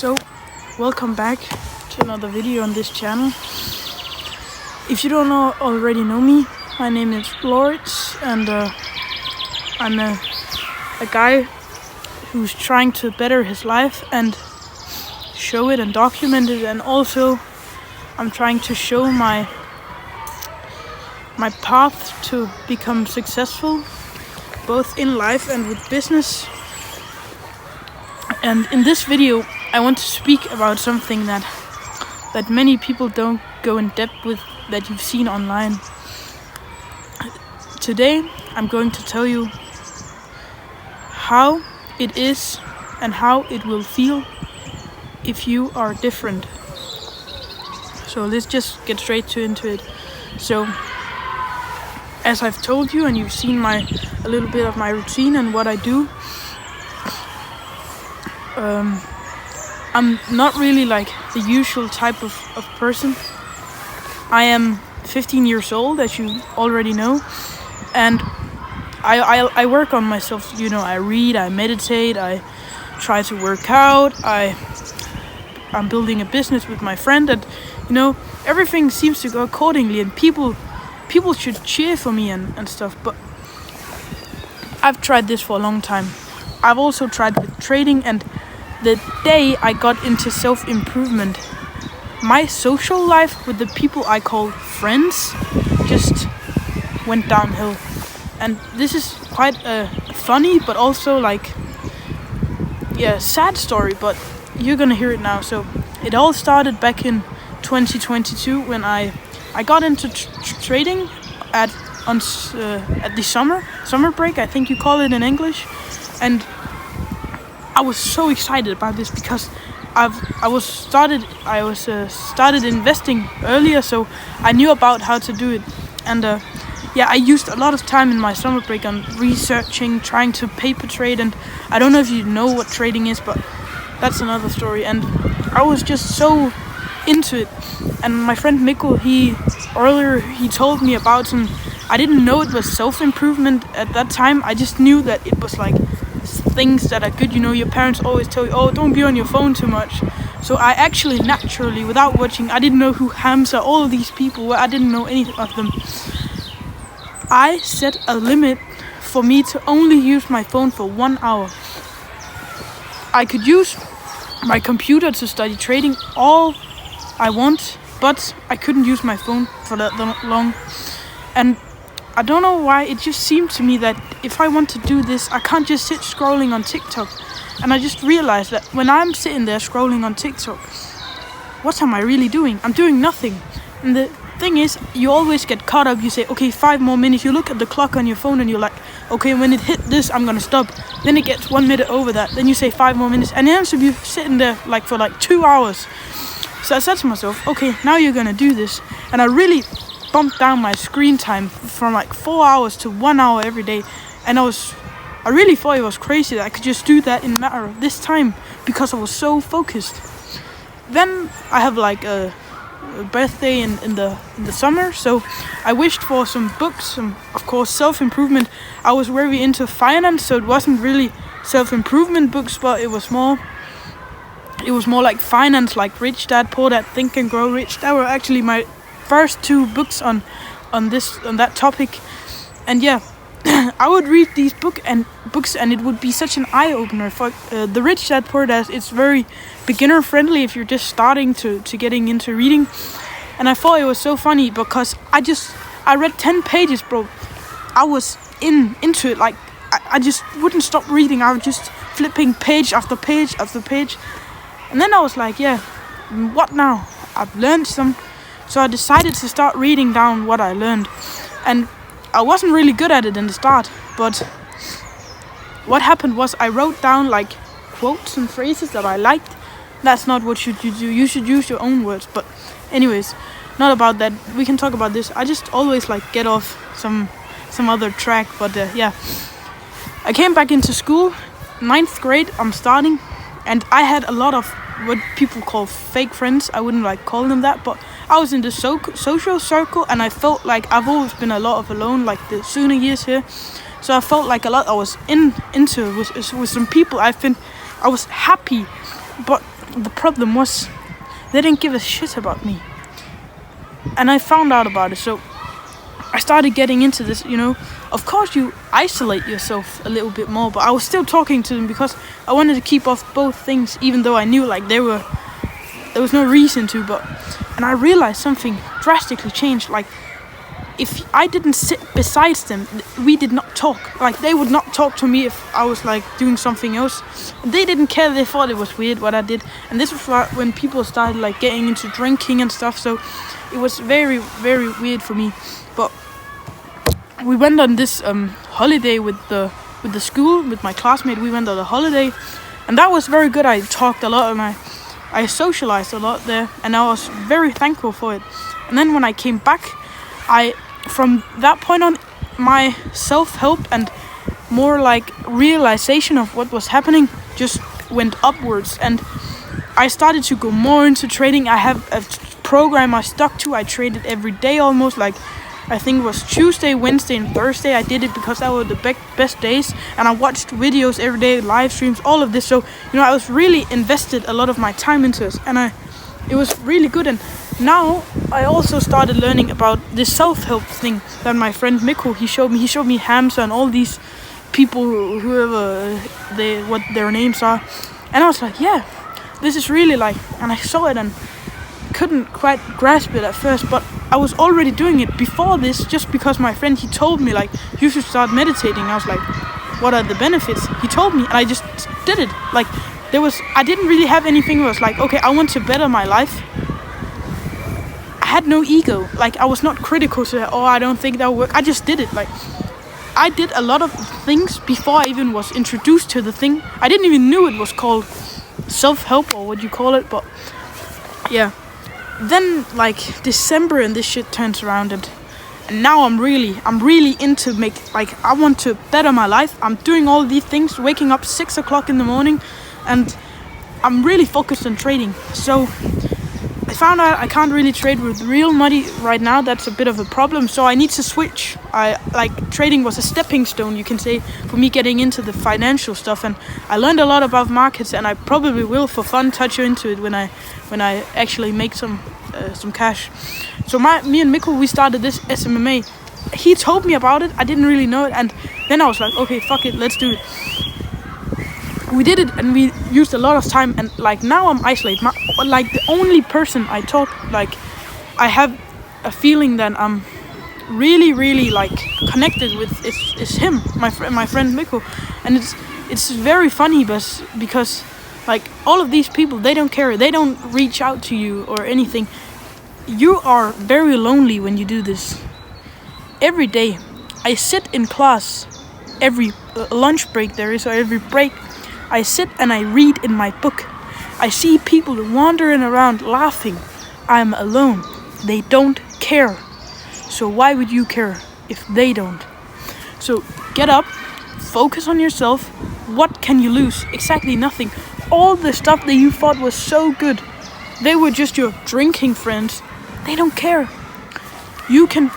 So, welcome back to another video on this channel. If you don't already know me, my name is Lawrence, and I'm a guy who's trying to better his life and show it and document it, and also I'm trying to show my path to become successful, both in life and with business. And in this video, I want to speak about something that many people don't go in depth with, that you've seen online. Today, I'm going to tell you how it is and how it will feel if you are different. So let's just get straight into it. So, as I've told you, and you've seen a little bit of my routine and what I do, I'm not really like the usual type of person. I am 15 years old, as you already know, and I work on myself. You know, I read, I meditate, I try to work out, I'm building a business with my friend, and you know, everything seems to go accordingly, and people should cheer for me and stuff. But I've tried this for a long time. I've also tried with trading, and the day I got into self-improvement, my social life with the people I call friends just went downhill. And this is quite a funny but also sad story, but you're gonna hear it now. So it all started back in 2022 when I got into trading at the summer break, I think you call it in English. And I was so excited about this because I started investing earlier, so I knew about how to do it. And I used a lot of time in my summer break on researching, trying to paper trade, and I don't know if you know what trading is, but that's another story. And I was just so into it. And my friend Mikko, he told me about some. I didn't know it was self-improvement at that time. I just knew that it was like things that are good. You know, your parents always tell you, oh, don't be on your phone too much. So I actually naturally, without watching, I didn't know who Hamza, all of these people were. I didn't know any of them. I set a limit for me to only use my phone for 1 hour. I could use my computer to study trading all I want, but I couldn't use my phone for that long. And I don't know why, it just seemed to me that if I want to do this, I can't just sit scrolling on TikTok. And I just realized that when I'm sitting there scrolling on TikTok, what am I really doing? I'm doing nothing. And the thing is, you always get caught up. You say, okay, 5 more minutes. You look at the clock on your phone and you're like, okay, when it hit this, I'm gonna stop. Then it gets 1 minute over that. Then you say 5 more minutes. And then so you're sitting there for 2 hours. So I said to myself, okay, now you're gonna do this. And I really bumped down my screen time from 4 hours to 1 hour every day. And I really thought it was crazy that I could just do that in a matter of this time because I was so focused. Then I have a birthday in the summer, so I wished for some books, some, of course, self-improvement. I was very into finance, so it wasn't really self-improvement books, but it was more like finance, like Rich Dad, Poor Dad, Think and Grow Rich. That were actually my first 2 books on that topic. And yeah, I would read these books and it would be such an eye-opener. For the Rich Dad Poor Dad, it's very beginner friendly if you're just starting to getting into reading. And I thought it was so funny because I read 10 pages, bro. I was into it. I just wouldn't stop reading. I was just flipping page after page after page. And then I was like, yeah, what now? I've learned some. So I decided to start reading down what I learned. And I wasn't really good at it in the start, but what happened was I wrote down quotes and phrases that I liked. That's not what you should do. You should use your own words. But anyways, not about that. We can talk about this. I just always get off some other track. But I came back into school, 9th grade. I'm starting, and I had a lot of what people call fake friends. I wouldn't call them that, but I was in the social circle, and I felt like I've always been a lot of alone, the sooner years here. So I felt like a lot I was into with some people. I was happy, but the problem was they didn't give a shit about me. And I found out about it, so I started getting into this, Of course you isolate yourself a little bit more, but I was still talking to them because I wanted to keep off both things, even though I knew like there was no reason to. And I realized something drastically changed. Like, if I didn't sit beside them, we did not talk. Like, they would not talk to me if I was like doing something else. They didn't care. They thought it was weird what I did. And this was when people started like getting into drinking and stuff. So it was very, very weird for me. But we went on this holiday with the school, with my classmate. We went on a holiday, and that was very good. I talked a lot, and I socialized a lot there, and I was very thankful for it. And then when I came back, from that point on, my self-help and more like realization of what was happening just went upwards, and I started to go more into trading. I have a program I stuck to. I traded every day almost, like I think it was Tuesday, Wednesday, and Thursday. I did it because that were the best days, and I watched videos every day, live streams, all of this. So I was really invested a lot of my time into it, and it was really good. And now I also started learning about this self-help thing that my friend Mikko, he showed me Hamza and all these people, whoever what their names are, and I was like, yeah, this is really like, and I saw it and couldn't quite grasp it at first, but I was already doing it before this, just because my friend, he told me like, you should start meditating. I was like, what are the benefits? He told me, and I just did it. Like, I didn't really have anything that was like, okay, I want to better my life. I had no ego. Like, I was not critical to, I don't think that will work. I just did it. Like, I did a lot of things before I even was introduced to the thing. I didn't even knew it was called self-help or what you call it, but yeah. Then like December and this shit turns around, and now I'm really into I want to better my life. I'm doing all these things, waking up 6 o'clock in the morning, and I'm really focused on trading. So I found out I can't really trade with real money right now. That's a bit of a problem, so I need to switch. Trading was a stepping stone, you can say, for me getting into the financial stuff, and I learned a lot about markets, and I probably will for fun touch into it when I actually make some cash. So me and Mikko, we started this SMMA. He told me about it. I didn't really know it, and then I was like, okay, fuck it, let's do it. We did it, and we used a lot of time, and like now I'm isolated. Like the only person I talk, like I have a feeling that I'm really, really like connected with is him, my friend Mikko, and it's very funny, because like all of these people, they don't care, they don't reach out to you or anything. You are very lonely when you do this. Every day, I sit in class, every lunch break there is, or every break, I sit and I read in my book. I see people wandering around laughing. I'm alone. They don't care. So why would you care if they don't? So get up, focus on yourself. What can you lose? Exactly nothing. All the stuff that you thought was so good, they were just your drinking friends. They don't care. You can,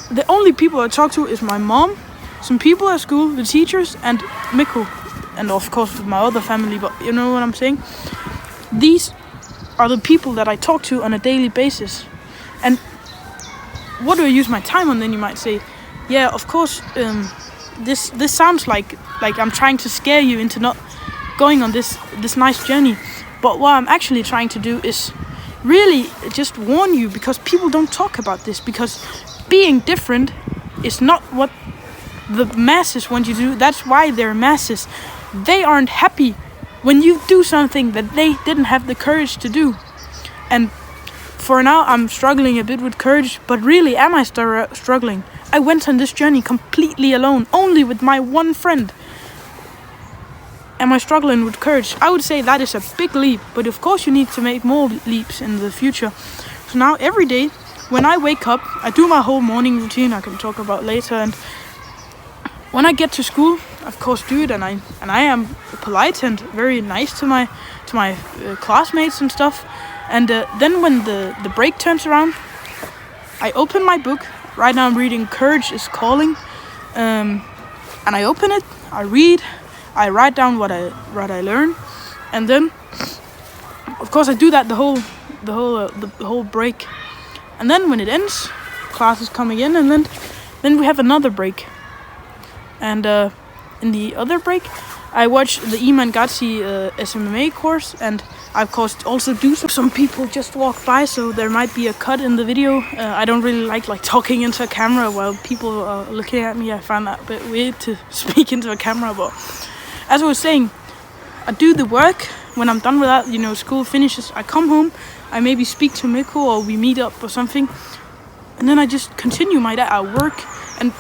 the only people I talk to is my mom, some people at school, the teachers, and Mikko. And of course with my other family, but you know what I'm saying? These are the people that I talk to on a daily basis. And what do I use my time on, then you might say? Yeah, of course, this sounds like I'm trying to scare you into not going on this nice journey. But what I'm actually trying to do is really just warn you, because people don't talk about this, because being different is not what the masses want you to do. That's why they're masses. They aren't happy when you do something that they didn't have the courage to do. And for now, I'm struggling a bit with courage, but really, am I struggling? I went on this journey completely alone, only with my one friend. Am I struggling with courage? I would say that is a big leap, but of course you need to make more leaps in the future. So now every day, when I wake up, I do my whole morning routine, I can talk about later, and when I get to school, of course do it, and I am polite and very nice to my classmates and stuff. And then when the break turns around, I open my book. Right now I'm reading Courage is Calling, and I open it, I read, I write down what I learn, and then of course, I do that the whole break, and then when it ends, class is coming in, and then we have another break. And in the other break, I watch the Iman Ghazi SMMA course, and I of course also do some people just walk by, so there might be a cut in the video. I don't really like talking into a camera while people are looking at me. I find that a bit weird to speak into a camera, but as I was saying, I do the work. When I'm done with that, you know, school finishes, I come home, I maybe speak to Mikko or we meet up or something, and then I just continue my day. I work, and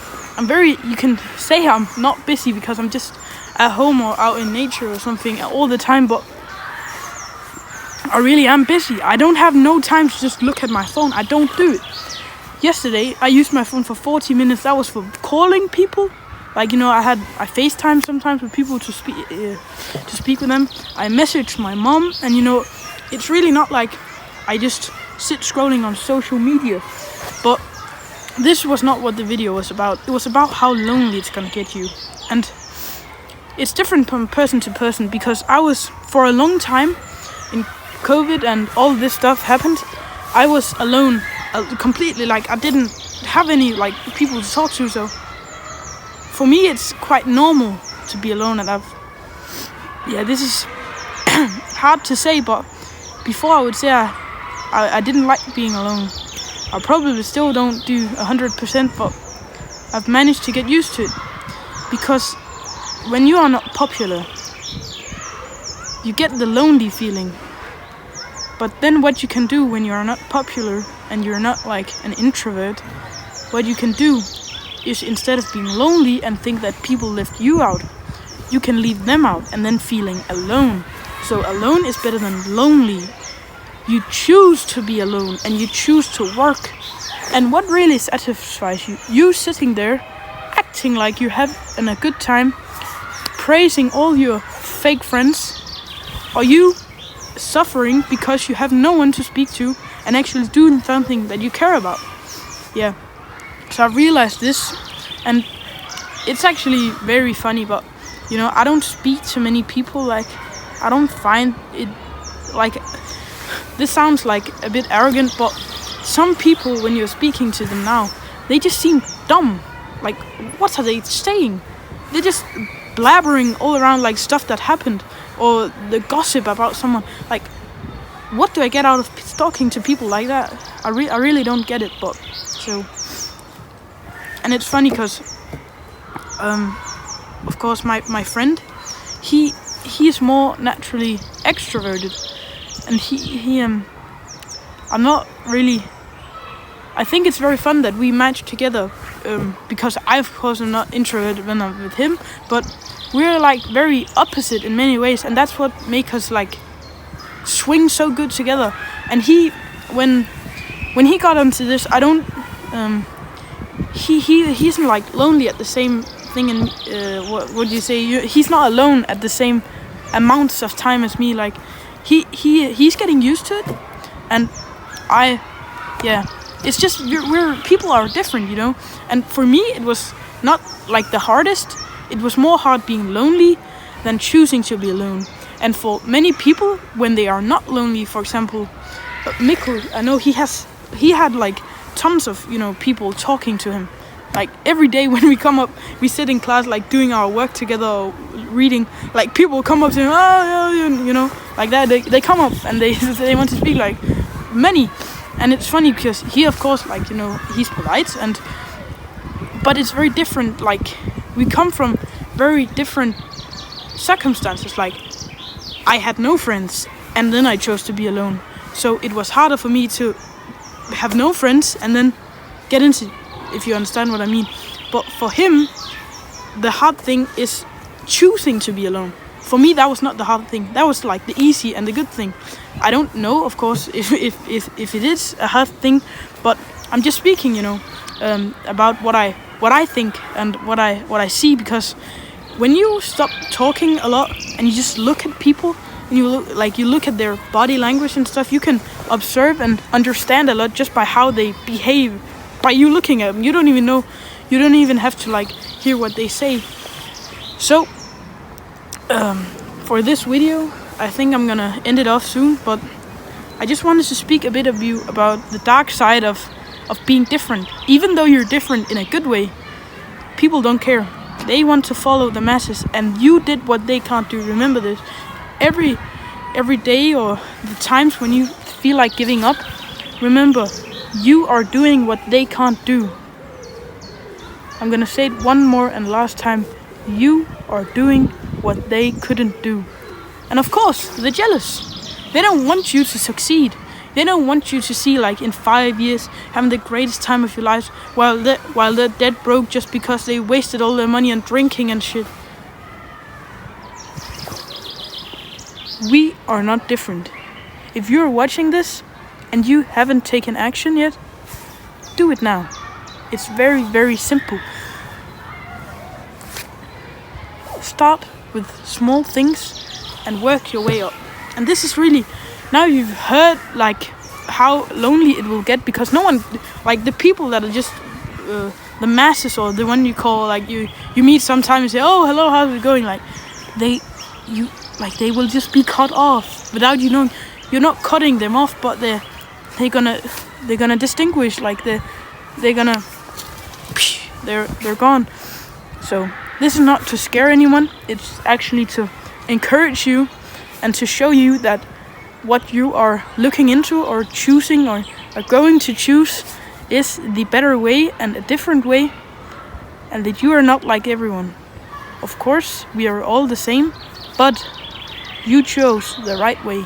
you can say I'm not busy because I'm just at home or out in nature or something all the time, but I really am busy. I don't have no time to just look at my phone. I don't do it. Yesterday, I used my phone for 40 minutes. That was for calling people. Like, you know, I FaceTime sometimes with people to speak with them. I messaged my mom, and you know, it's really not like I just sit scrolling on social media. But this was not what the video was about. It was about how lonely it's gonna get you. And it's different from person to person, because I was, for a long time, in COVID and all this stuff happened, I was alone completely. Like, I didn't have any like people to talk to, so for me it's quite normal to be alone. And this is hard to say, but before I would say I didn't like being alone. I probably still don't do 100%, but I've managed to get used to it, because when you are not popular, you get the lonely feeling. But then what you can do when you are not popular and you're not like an introvert, what you can do is, instead of being lonely and think that people left you out, you can leave them out and then feeling alone. So alone is better than lonely. You choose to be alone and you choose to work. And what really satisfies you? You sitting there acting like you're having a good time, praising all your fake friends, or you suffering because you have no one to speak to and actually doing something that you care about. Yeah. So I realized this, and it's actually very funny, but you know, I don't speak to many people. Like, I don't find it, like, this sounds like a bit arrogant, but some people, when you're speaking to them now, they just seem dumb. Like, what are they saying? They're just blabbering all around like stuff that happened, or the gossip about someone. Like, what do I get out of talking to people like that? I really don't get it. But so, and it's funny because of course my friend, he's more naturally extroverted, and I'm not really. I think it's very fun that we match together, because I of course am not introverted when I'm with him, but we're like very opposite in many ways, and that's what makes us like swing so good together. And when he got onto this, I don't he isn't like lonely at the same thing, and what would you say, he's not alone at the same amounts of time as me. Like, he's getting used to it, and it's just we're people are different, you know. And for me, it was not like the hardest. It was more hard being lonely than choosing to be alone. And for many people, when they are not lonely, for example, Mikko, I know he had like tons of, you know, people talking to him. Like, every day when we come up, we sit in class like doing our work together or reading. Like, people come up to him, you know, like that. They come up and they want to speak, like many. And it's funny because he, of course, like, you know, he's polite, but it's very different. Like, we come from very different circumstances. Like, I had no friends, and then I chose to be alone. So it was harder for me to have no friends and then get into, if you understand what I mean. But for him, the hard thing is choosing to be alone. For me, that was not the hard thing. That was like the easy and the good thing. I don't know, of course, if it is a hard thing, but I'm just speaking, you know, about what I think and what I see. Because when you stop talking a lot and you just look at people and you look at their body language and stuff, you can observe and understand a lot just by how they behave. By you looking at them, you don't even know. You don't even have to like hear what they say. So, for this video, I think I'm gonna end it off soon, but I just wanted to speak a bit of you about the dark side of being different. Even though you're different in a good way, people don't care. They want to follow the masses, and you did what they can't do. Remember this. Every day or the times when you feel like giving up, remember, you are doing what they can't do. I'm gonna say it one more and last time. You are doing what they couldn't do. And of course, they're jealous. They don't want you to succeed. They don't want you to see, like, in 5 years having the greatest time of your life while they're dead broke just because they wasted all their money on drinking and shit. We are not different. If you're watching this and you haven't taken action yet, do it now. It's very, very simple. Start with small things and work your way up. And this is really, now you've heard like how lonely it will get, because no one, like the people that are just the masses, or the one you call, like you meet sometimes and say, oh, hello, how's it going? Like they will just be cut off without you knowing. You're not cutting them off, but they're gonna distinguish, like they're gone. So this is not to scare anyone. It's actually to encourage you and to show you that what you are looking into or choosing or are going to choose is the better way and a different way, and that you are not like everyone. Of course, we are all the same, but you chose the right way.